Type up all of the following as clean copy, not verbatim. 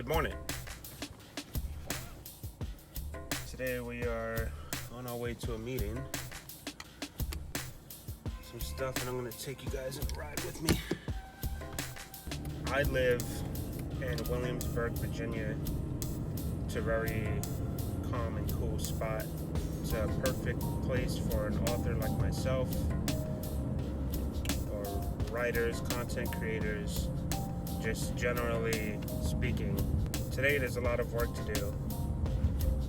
morning. Today we are on our way to a meeting. Some stuff, and I'm going to take you guys on a ride with me. I live in Williamsburg, Virginia. It's a very calm and cool spot. It's a perfect place for an author like myself, or writers, content creators, just generally speaking. Today there's a lot of work to do.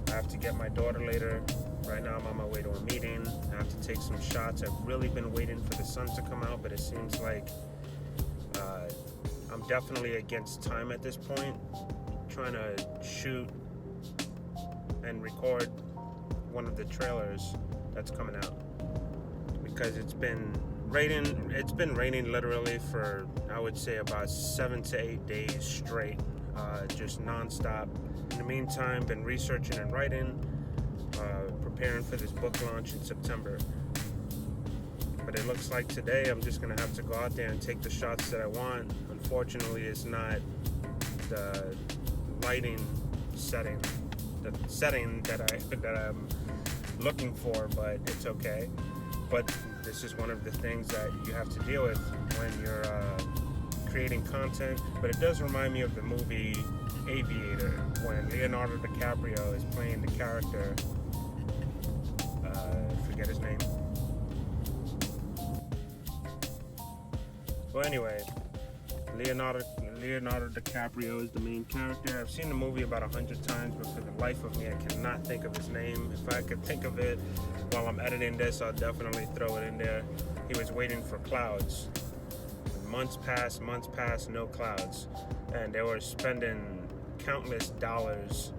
I have to get my daughter later. Right now I'm on my way to a meeting. I have to take some shots. I've really been waiting for the sun to come out, but it seems like I'm definitely against time at this point, trying to shoot and record one of the trailers that's coming out, because it's been raining literally for, I would say, about 7 to 8 days straight, just non-stop. In the meantime, been researching and writing, preparing for this book launch in September. But it looks like today I'm just gonna have to go out there and take the shots that I want. Unfortunately, it's not the lighting setting, the setting that I'm looking for, but it's okay. But this is one of the things that you have to deal with when you're creating content. But it does remind me of the movie Aviator, when Leonardo DiCaprio is playing the character, forget his name. Well, anyway, Leonardo DiCaprio is the main character. I've seen the movie about 100 times, but for the life of me, I cannot think of his name. If I could think of it while I'm editing this, I'll definitely throw it in there. He was waiting for clouds. Months passed, no clouds. And they were spending countless dollars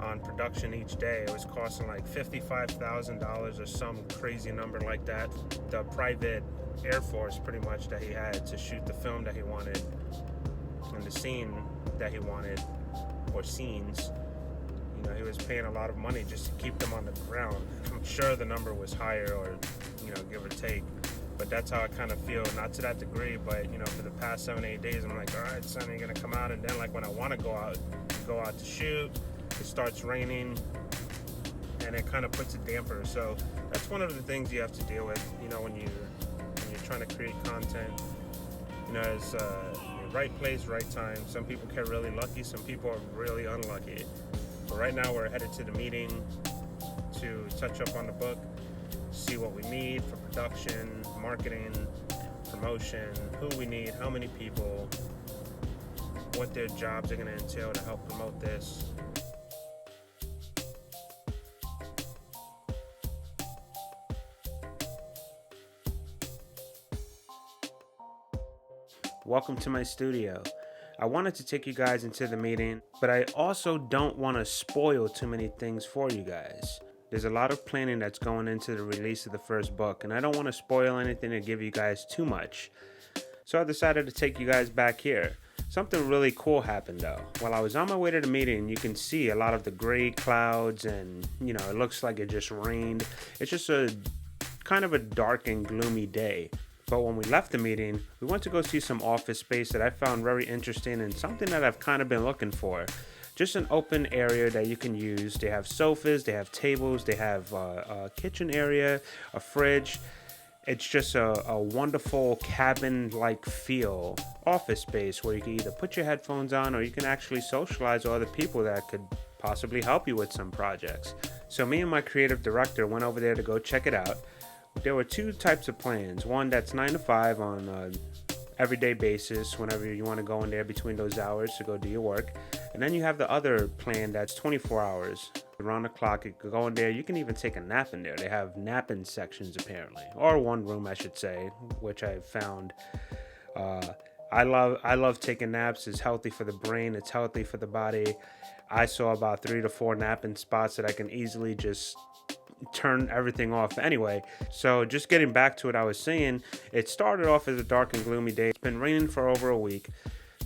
on production each day. It was costing like $55,000 or some crazy number like that. The private Air Force, pretty much, that he had to shoot the film that he wanted and the scene that he wanted, or scenes. You know, he was paying a lot of money just to keep them on the ground. I'm sure the number was higher, or, give or take. But that's how I kind of feel, not to that degree, but, for the past 7, 8 days, I'm like, all right, sun ain't gonna come out. And then, like, when I want to go out to shoot, it starts raining, and it kind of puts a damper. So that's one of the things you have to deal with, when you're trying to create content. It's right place, right time. Some people get really lucky, some people are really unlucky. But right now we're headed to the meeting to touch up on the book, see what we need for production, marketing, promotion, who we need, how many people, what their jobs are going to entail to help promote this. Welcome to my studio. I wanted to take you guys into the meeting, but I also don't want to spoil too many things for you guys. There's a lot of planning that's going into the release of the first book, and I don't want to spoil anything to give you guys too much. So I decided to take you guys back here. Something really cool happened though. While I was on my way to the meeting, you can see a lot of the gray clouds, and it looks like it just rained. It's just a kind of a dark and gloomy day. But when we left the meeting, we went to go see some office space that I found very interesting, and something that I've kind of been looking for. Just an open area that you can use. They have sofas, they have tables, they have a kitchen area, a fridge. It's just a wonderful cabin-like feel office space where you can either put your headphones on, or you can actually socialize with other people that could possibly help you with some projects. So me and my creative director went over there to go check it out. There were two types of plans. One that's 9 to 5 on an everyday basis, whenever you want to go in there between those hours to go do your work. And then you have the other plan that's 24 hours. Around the clock, you can go in there. You can even take a nap in there. They have napping sections apparently, or one room, I should say, which I've found. I love taking naps. It's healthy for the brain. It's healthy for the body. I saw about 3 to 4 napping spots that I can easily just turn everything off anyway. So just getting back to what I was saying, it started off as a dark and gloomy day. It's been raining for over a week.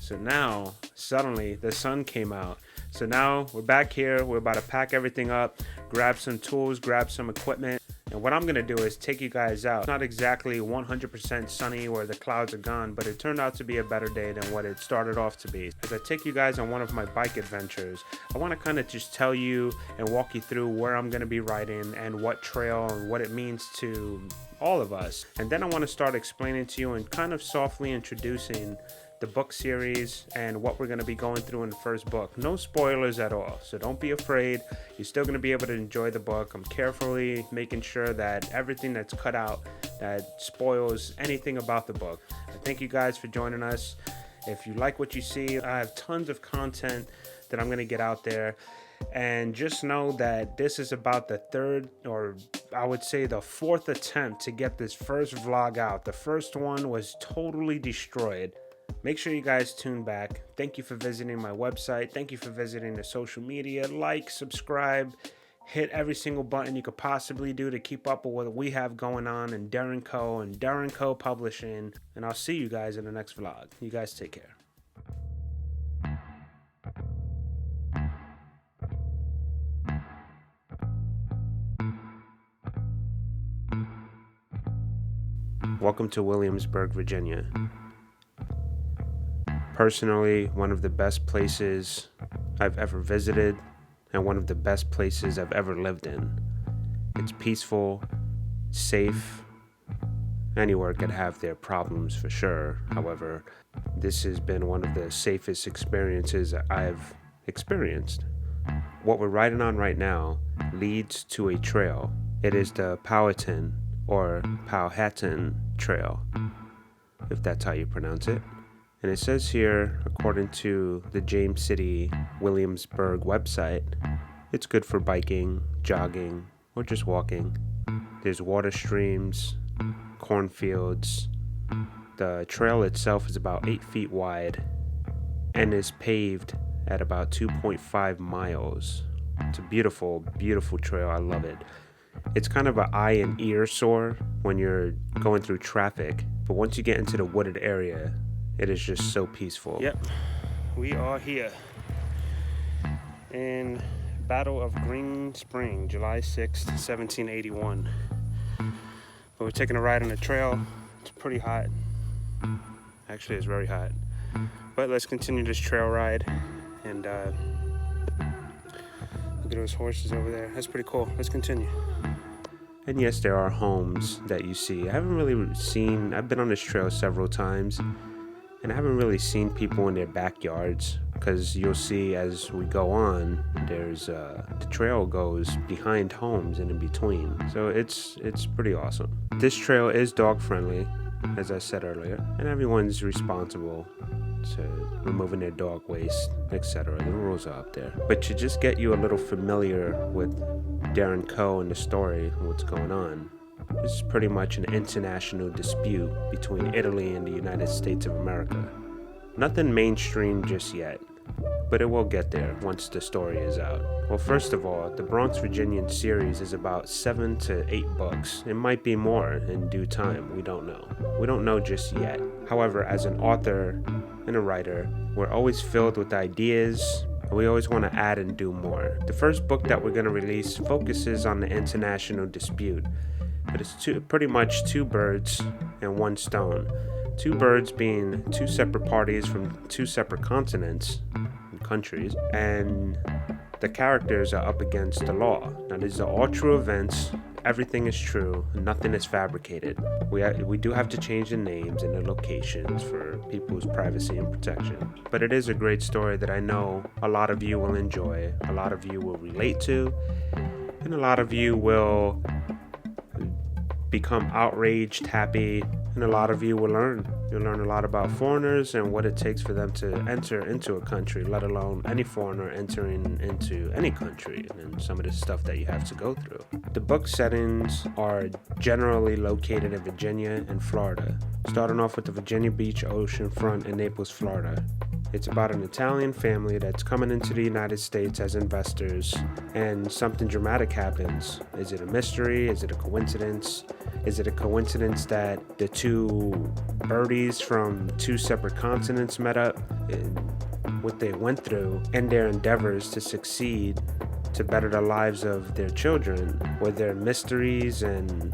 So now suddenly the sun came out. So now we're back here. We're about to pack everything up, grab some tools, grab some equipment, And what I'm going to do is take you guys out. It's not exactly 100% sunny where the clouds are gone, but it turned out to be a better day than what it started off to be. As I take you guys on one of my bike adventures, I want to kind of just tell you and walk you through where I'm going to be riding and what trail and what it means to all of us. And then I want to start explaining to you and kind of softly introducing the book series and what we're going to be going through in the first book. No spoilers at all, so don't be afraid. You're still going to be able to enjoy the book. I'm carefully making sure that everything that's cut out that spoils anything about the book. I thank you guys for joining us. If you like what you see, I have tons of content that I'm going to get out there. And just know that this is about the third, or I would say the fourth attempt to get this first vlog out. The first one was totally destroyed. Make sure you guys tune back. Thank you for visiting my website. Thank you for visiting the social media. Like, subscribe, hit every single button you could possibly do to keep up with what we have going on in DerinCo and DerinCo Publishing. And I'll see you guys in the next vlog. You guys take care. Welcome to Williamsburg, Virginia. Personally, one of the best places I've ever visited and one of the best places I've ever lived in. It's peaceful, safe. Anywhere could have their problems for sure. However, this has been one of the safest experiences I've experienced. What we're riding on right now leads to a trail. It is the Powhatan or Powhatan Trail, if that's how you pronounce it. And it says here, according to the James City Williamsburg website, it's good for biking, jogging, or just walking. There's water streams, cornfields. The trail itself is about 8 feet wide and is paved at about 2.5 miles. It's a beautiful, beautiful trail. I love it. It's kind of an eye and ear sore when you're going through traffic, but once you get into the wooded area, it is just so peaceful. Yep, we are here in Battle of Green Spring, July 6th, 1781. But we're taking a ride on the trail. It's pretty hot. Actually, it's very hot. But let's continue this trail ride. And look at those horses over there. That's pretty cool. Let's continue. And yes, there are homes that you see. I've been on this trail several times, and I haven't really seen people in their backyards, because you'll see as we go on, there's the trail goes behind homes and in between. So it's pretty awesome. This trail is dog friendly, as I said earlier, and everyone's responsible to removing their dog waste, etc. The rules are up there. But to just get you a little familiar with DerinCo and the story and what's going on, this is pretty much an international dispute between Italy and the United States of America. Nothing mainstream just yet, but it will get there once the story is out. Well, first of all, the Bronx Virginian series is about 7 to 8 books. It might be more in due time. We don't know. We don't know just yet. However, as an author and a writer, we're always filled with ideas. We always want to add and do more. The first book that we're going to release focuses on the international dispute, but it's pretty much two birds and one stone. Two birds being two separate parties from two separate continents and countries, and the characters are up against the law. Now, these are all true events. Everything is true. Nothing is fabricated. We do have to change the names and the locations for people's privacy and protection. But it is a great story that I know a lot of you will enjoy, a lot of you will relate to, and a lot of you will become outraged, happy, and a lot of you will learn. You'll learn a lot about foreigners and what it takes for them to enter into a country, let alone any foreigner entering into any country, and some of the stuff that you have to go through. The book settings are generally located in Virginia and Florida, starting off with the Virginia Beach oceanfront in Naples, Florida. It's about an Italian family that's coming into the United States as investors, and something dramatic happens. Is it a mystery? Is it a coincidence? Is it a coincidence that the two birdies from two separate continents met up, and what they went through, and their endeavors to succeed to better the lives of their children? Were there mysteries and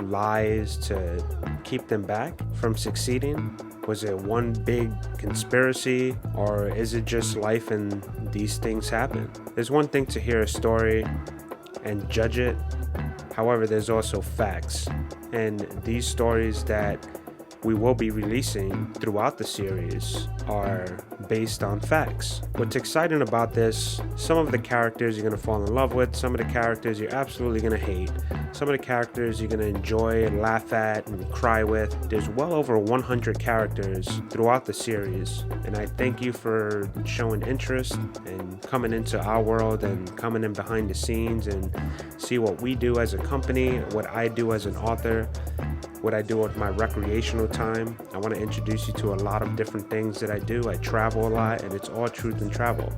lies to keep them back from succeeding? Was it one big conspiracy, or is it just life and these things happen? There's one thing to hear a story and judge it. However, there's also facts. And these stories that we will be releasing throughout the series are based on facts. What's exciting about this, some of the characters you're going to fall in love with, some of the characters you're absolutely going to hate, some of the characters you're going to enjoy and laugh at and cry with. There's well over 100 characters throughout the series, and I thank you for showing interest and coming into our world and coming in behind the scenes and see what we do as a company, what I do as an author, what I do with my recreational time. I want to introduce you to a lot of different things that I do. I travel a lot, and it's all truth and travel.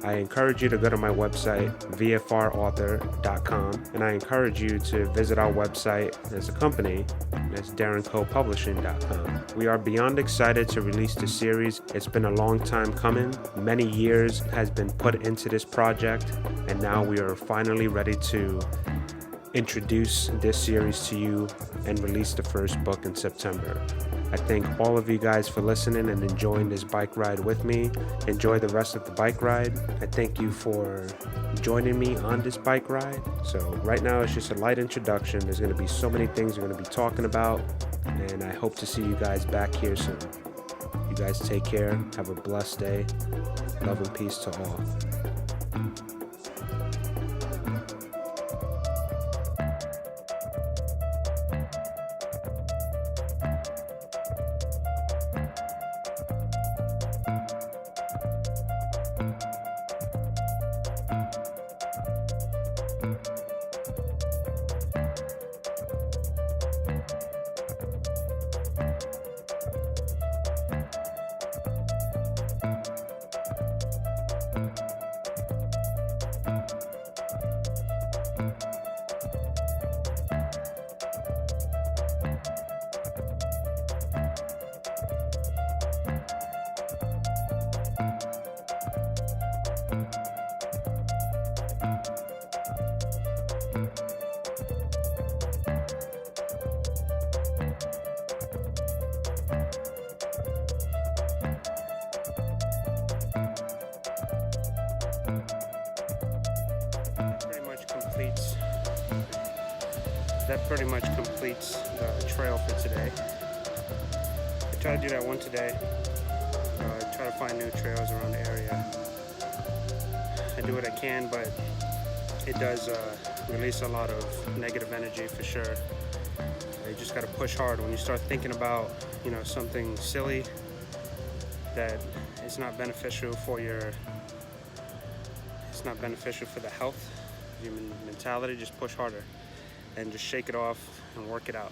I encourage you to go to my website, VFRauthor.com, and I encourage you to visit our website as a company. That's DerinCoPublishing.com. We are beyond excited to release the series. It's been a long time coming. Many years has been put into this project, and now we are finally ready to introduce this series to you and release the first book in September. I thank all of you guys for listening and enjoying this bike ride with me. Enjoy the rest of the bike ride. I thank you for joining me on this bike ride. So right now it's just a light introduction. There's going to be so many things we're going to be talking about, and I hope to see you guys back here soon. You guys take care. Have a blessed day. Love and peace to all. That pretty much completes the trail for today. I try to do that one today. Try to find new trails around the area. I do what I can, but it does release a lot of negative energy for sure. You just got to push hard. When you start thinking about, something silly that is not beneficial for the health, human mentality, just push harder and just shake it off and work it out.